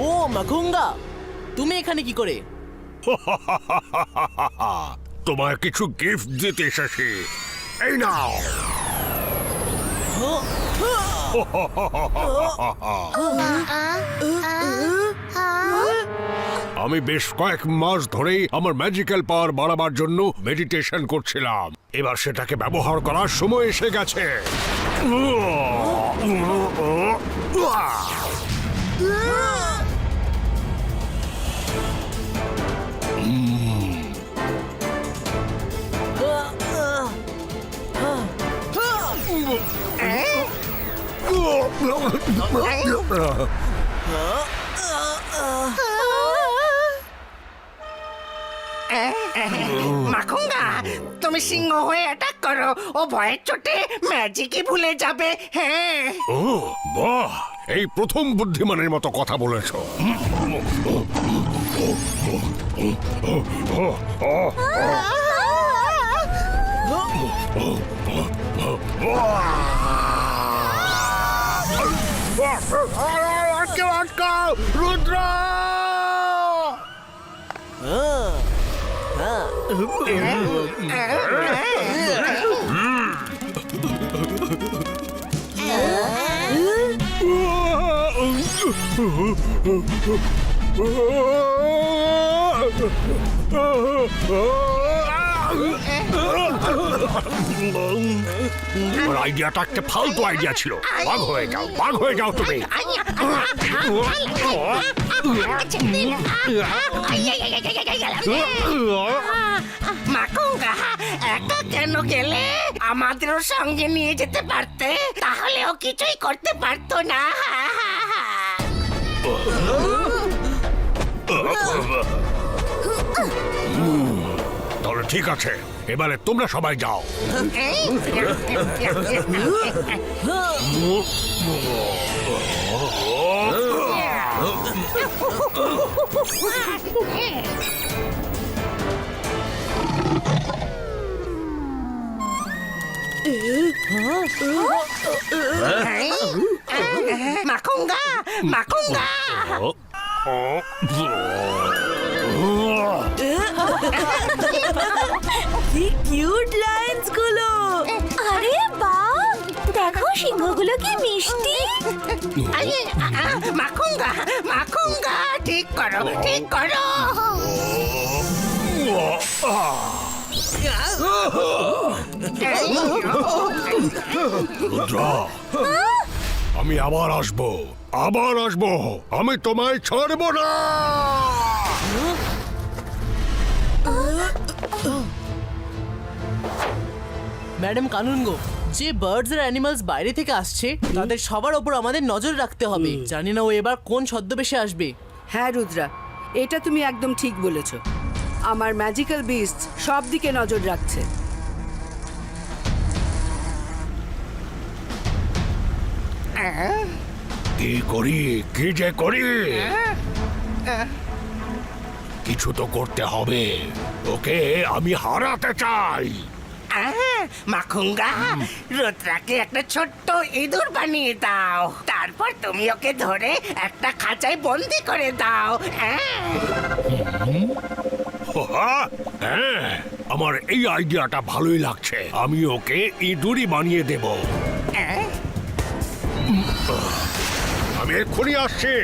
ও মাখুঙ্গা, তুমি এখানে কি করে? তোমায় কিছু গিফট দিতে এসেছি, এই নাও। আমি বেশ কয়েক মাস ধরেই আমার ম্যাজিক্যাল পাওয়ার বাড়াবার জন্য মেডিটেশন করছিলাম। এবার সেটাকে ব্যবহার করার সময় এসে গেছে। মাখুঙ্গা, তুমি সিংহ হয়ে অ্যাটাক করো। ও ভয়ের চোটে ম্যাজিকই ভুলে যাবে। হ্যাঁ, ও বাহ, এই প্রথম বুদ্ধিমানের মতো কথা বলেছ। আটকাও রুদ্র! আমার আইডিয়াটা একটা ফালতু আইডিয়া ছিল। বাঘ হয়ে যাও, বাঘ হয়ে যাও তুমি। মাখুঙ্গা, একা কেন গেলে? আমাদেরও সঙ্গে নিয়ে যেতে পারতে, তাহলেও কিছুই করতে পারতো না। তাহলে ঠিক আছে, এবারে তোমরা সবাই যাও। মাখুঙ্গা, মাখুঙ্গা! কি কিউট লাইন্স গুলো! আরে বাহ, দেখো সিংহগুলো কি মিষ্টি। মাখুঙ্গা, মাখুঙ্গা, ঠিক করো, ঠিক করো। রুদ্র, আমি আবার আসবো, আবার আসবো। আমি তোমায় ছাড়বো না। ম্যাডাম কানুনগো, যে বার্ডস আর অ্যানিমালস বাইরে থেকে আসছে তাদের সবার ওপর আমাদের নজর রাখতে হবে। জানি না ও এবার কোন ছদ্মবেশে আসবে। হ্যাঁ রুদ্রা, এটা তুমি একদম ঠিক বলেছ। আমার ম্যাজিক্যাল বিস্ট সব দিকে নজর রাখছে। কি করি, কি যে করি? কিছু তো করতে হবে। ওকে আমি হারাতে চাই। মাখুঙ্গা, রুদ্রাকে একটা ছোট্ট ইঁদুর বানিয়ে দাও। তারপর তুমি ওকে ধরে একটা খাঁচায় বন্দি করে দাও। হ্যাঁ, আমার এই আইডিয়াটা ভালোই লাগছে। আমি ওকে ইঁদুরই বানিয়ে দেব। আমি এক্ষুনি আসছি।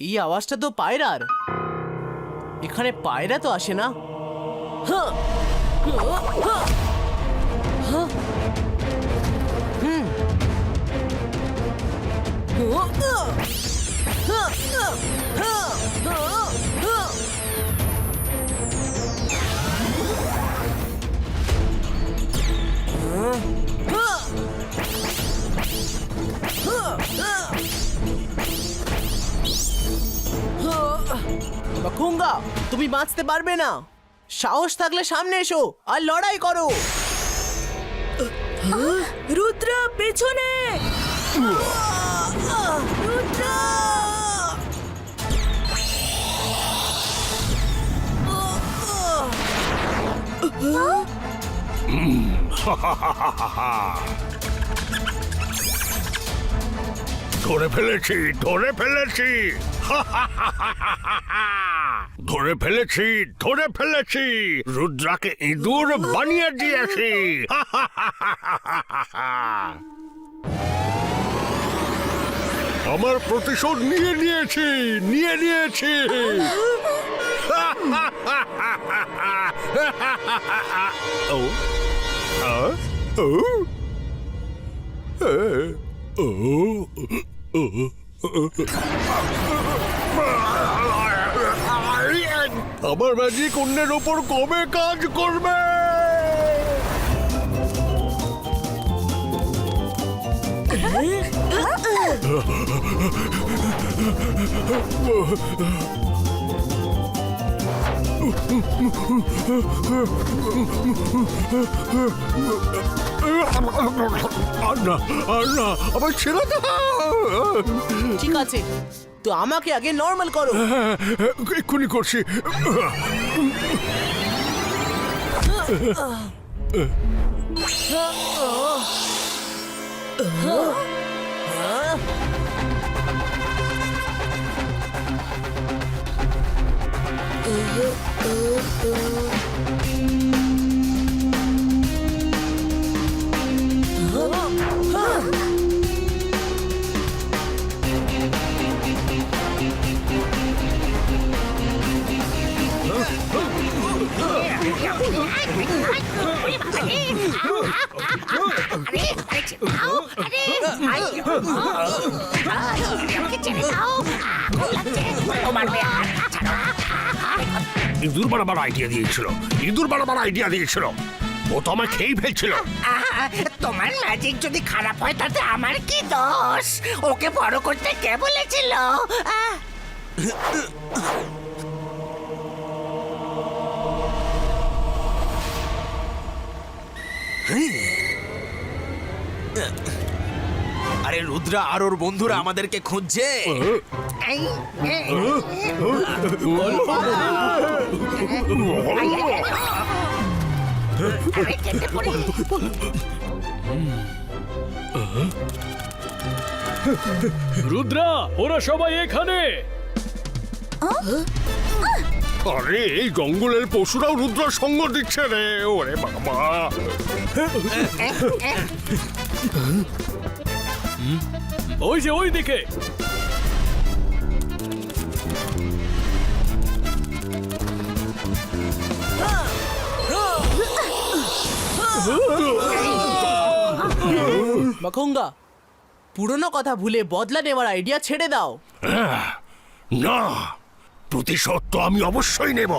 এই আওয়াজটা তো পায়রার। এখানে পায়রা তো আসে না। মাখুঙ্গা, তুমি বাঁচতে পারবে না। সাহস থাকলে সামনে এসো আর লড়াই করো। রুদ্রা, পেছনে! রুদ্রা! ধরে ফেলেছি, ধরে ফেলেছি। ধরে ফেলেছি, ধরে ফেলেছি, রুদ্রাকে ইঁদুর বানিয়ে দিয়েছি। আমার প্রতিশোধ নিয়ে নিয়েছি, নিয়ে নিয়েছি। ও ও আমার ম্যাজিক অন্যের ওপর কবে কাজ করবে? আর না, আর না, আমার ছেড়ে দাও। ঠিক আছে, তো আমাকে আগে নর্মাল করো। এক্ষুনি করছি। ইঁদুর বানাবার আইডিয়া দিয়েছিল, ইঁদুর বানাবার আইডিয়া দিয়েছিল। ও তো আমায় খেয়েই ফেলছিল। তোমার ম্যাজিক যদি খারাপ হয় তাতে আমার কি দোষ? ওকে বড় করতে কে বলেছিল? আরে রুদ্রা আর ওর বন্ধুরা আমাদেরকে খুঁজছে। রুদ্রা, ওরা সবাই এখানে। আরে এই জঙ্গলের পশুরাও রুদ্রার সঙ্গ দিচ্ছে রে। ওরে বাবা, ওই যে ওই দিকে। মাখুঙ্গা, পুরনো কথা ভুলে বদলা নেওয়ার আইডিয়া ছেড়ে দাও। না, প্রতিশোধ তো আমি অবশ্যই নেব।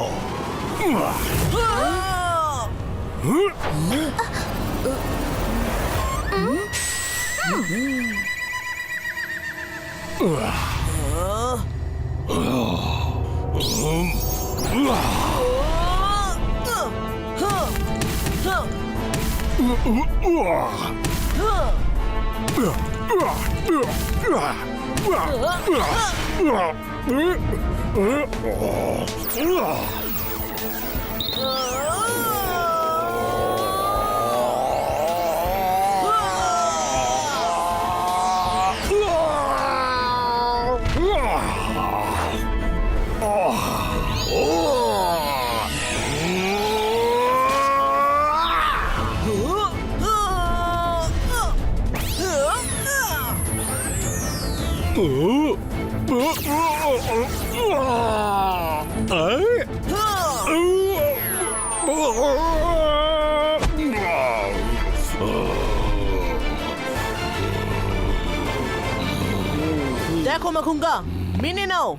দেখো মাখুঙ্গা, মেনে নাও,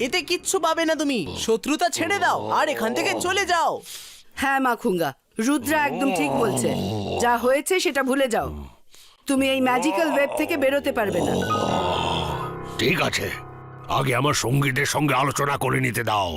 এতে কিচ্ছু পাবে না তুমি। শত্রুতা ছেড়ে দাও আর এখান থেকে চলে যাও। হ্যাঁ মাখুঙ্গা, রুদ্রা একদম ঠিক বলছে। যা হয়েছে সেটা ভুলে যাও। তুমি এই ম্যাজিক্যাল ওয়েব থেকে বেরোতে পারবে না। ঠিক আছে, আগে আমার সঙ্গীদের সঙ্গে আলোচনা করে নিতে দাও।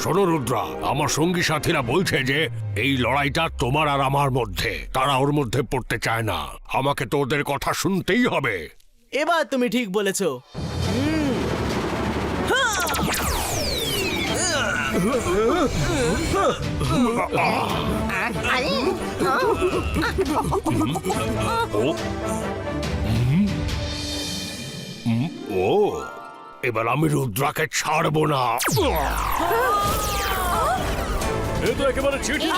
শোনো রুদ্রা, আমার সঙ্গী সাথীরা বলছে যে এই লড়াইটা তোমার আর আমার মধ্যে। তারা ওর মধ্যে পড়তে চায় না। আমাকে তো ওদের কথা শুনতেই হবে। এবার তুমি ঠিক বলেছো। ও এবার আমি রুদ্রাকে ছাড়বো না। এ তো একেবারে চিঠি।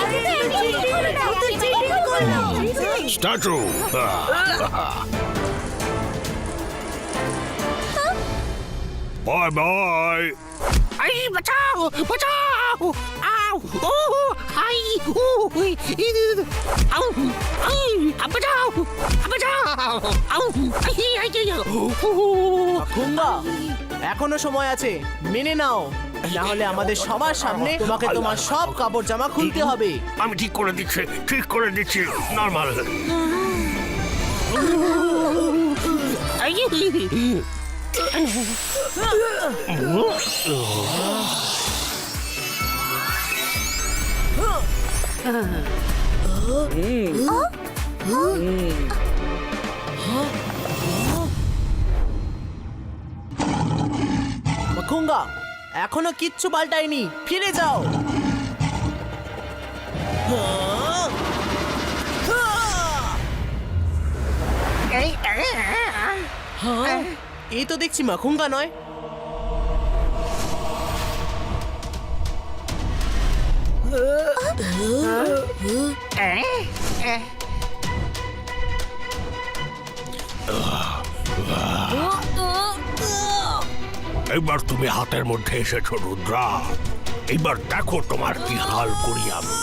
Statue bye bye. আই বাঁচাও বাঁচাও আউ ও হাই ও আউ আই বাঁচাও বাঁচাও আউ আই আই খুঙ্গা এখনো সময় আছে, মেনে নাও, না হলে আমাদের সবার সামনে তোমাকে তোমার সব কাপড় জামা খুলতে হবে। আমি ঠিক করে দিচ্ছি নর্মাল। খুঙ্গা এখনো কিচ্ছু পাল্টায়নি, ফিরে যাও। এই তো দেখছি মাখুঙ্গা নয়। এবার তুমি হাতের মধ্যে এসেছো রুদ্রা, এবার দেখো তোমার কি হাল করি আমি।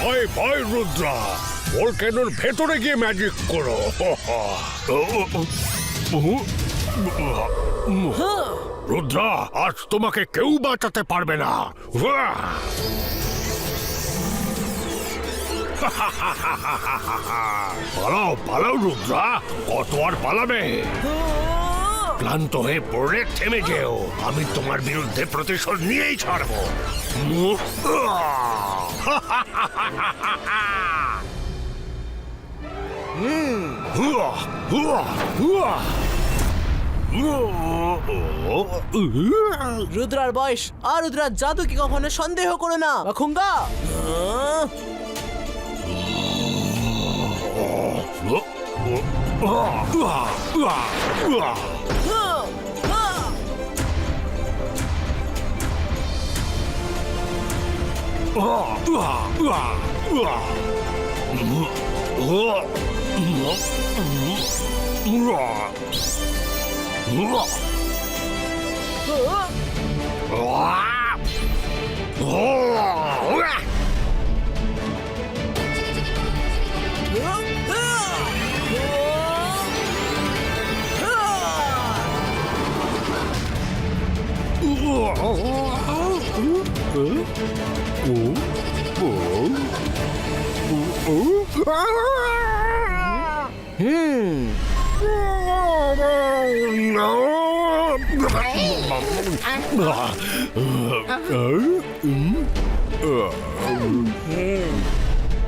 ভয় ভয় রুদ্রা, ভলক্যানোর ভেতরে গিয়ে ম্যাজিক করো। রুদ্রা, আজ তোমাকে কেউ বাঁচাতে পারবে না। পালাও পালাও রুদ্রা, কত আর পালাবে? ক্লান্ত হয়ে পড়লে থেমে যেও, আমি তোমার বিরুদ্ধে প্রতিশোধ নিয়েই ছাড়বো। রুদ্রার বয়স আর রুদ্রার জাদুকে কখনো সন্দেহ করো না মাখুঙ্গা।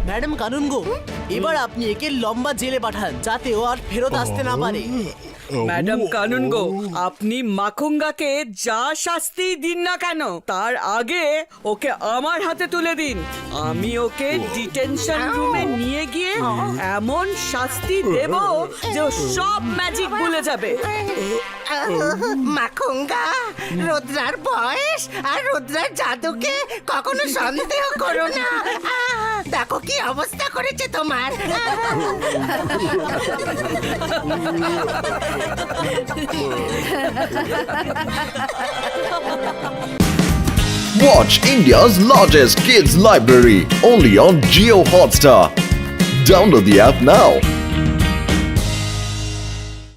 ম্যাডাম কানুনগো, এবার আপনি একে লম্বা জেলে পাঠান যাতে ও আর ফেরত আসতে না পারে। ম্যাডাম কানুনগো, আপনি মাখুঙ্গাকে যা শাস্তি দিন না কেন তার আগে ওকে আমার হাতে তুলে দিন। আমি ওকে ডিটেনশন রুমে নিয়ে গিয়ে এমন শাস্তি দেব যে ও সব ম্যাজিক ভুলে যাবে। মাখুঙ্গা, রুদ্রার বয়স আর রুদ্রার জাদুকে কখনো সন্দেহ করো না। দেখো কি অবস্থা করেছে তোমার। Watch India's largest kids library only on Jio Hotstar. Download the app now.